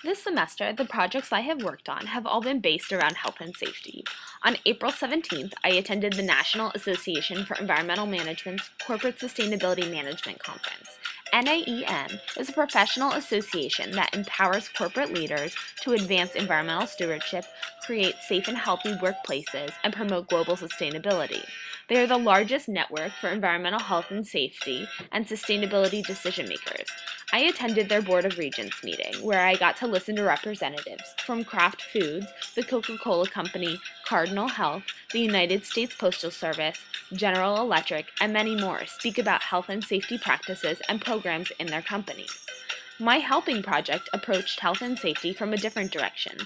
This semester, the projects I have worked on have all been based around health and safety. On April 17th, I attended the National Association for Environmental Management's Corporate Sustainability Management Conference. NAEM is a professional association that empowers corporate leaders to advance environmental stewardship, create safe and healthy workplaces, and promote global sustainability. They are the largest network for environmental health and safety and sustainability decision makers. I attended their Board of Regents meeting, where I got to listen to representatives from Kraft Foods, the Coca-Cola Company, Cardinal Health, the United States Postal Service, General Electric, and many more speak about health and safety practices and programs in their companies. My helping project approached health and safety from a different direction.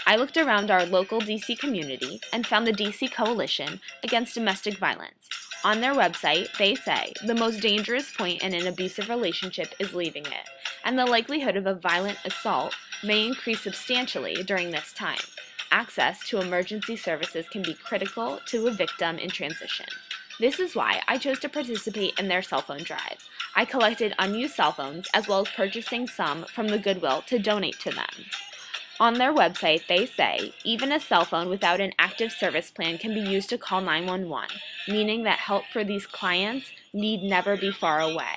I looked around our local DC community and found the DC Coalition Against Domestic Violence. On their website, they say the most dangerous point in an abusive relationship is leaving it, and the likelihood of a violent assault may increase substantially during this time. Access to emergency services can be critical to a victim in transition. This is why I chose to participate in their cell phone drive. I collected unused cell phones as well as purchasing some from the Goodwill to donate to them. On their website, they say even a cell phone without an active service plan can be used to call 911, meaning that help for these clients need never be far away.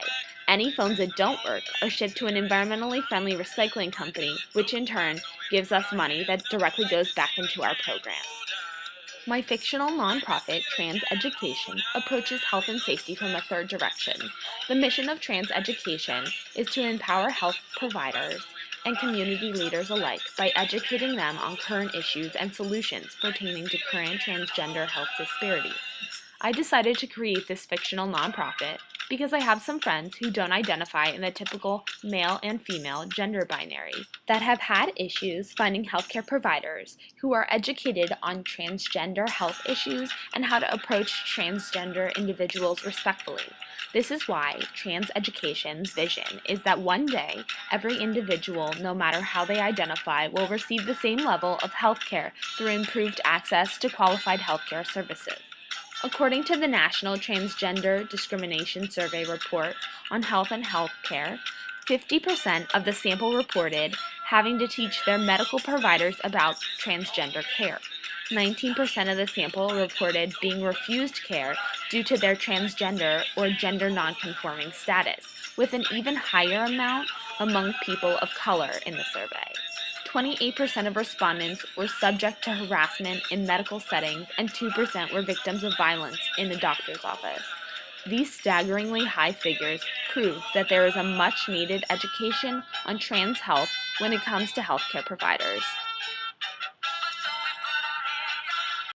Any phones that don't work are shipped to an environmentally friendly recycling company, which in turn gives us money that directly goes back into our program. My fictional nonprofit, Trans Education, approaches health and safety from a third direction. The mission of Trans Education is to empower health providers and community leaders alike by educating them on current issues and solutions pertaining to current transgender health disparities. I decided to create this fictional nonprofit because I have some friends who don't identify in the typical male and female gender binary that have had issues finding healthcare providers who are educated on transgender health issues and how to approach transgender individuals respectfully. This is why Trans Education's vision is that one day, every individual, no matter how they identify, will receive the same level of healthcare through improved access to qualified healthcare services. According to the National Transgender Discrimination Survey report on health and healthcare, 50% of the sample reported having to teach their medical providers about transgender care. 19% of the sample reported being refused care due to their transgender or gender nonconforming status, with an even higher amount among people of color in the survey. 28% of respondents were subject to harassment in medical settings, and 2% were victims of violence in a doctor's office. These staggeringly high figures prove that there is a much needed education on trans health when it comes to healthcare providers.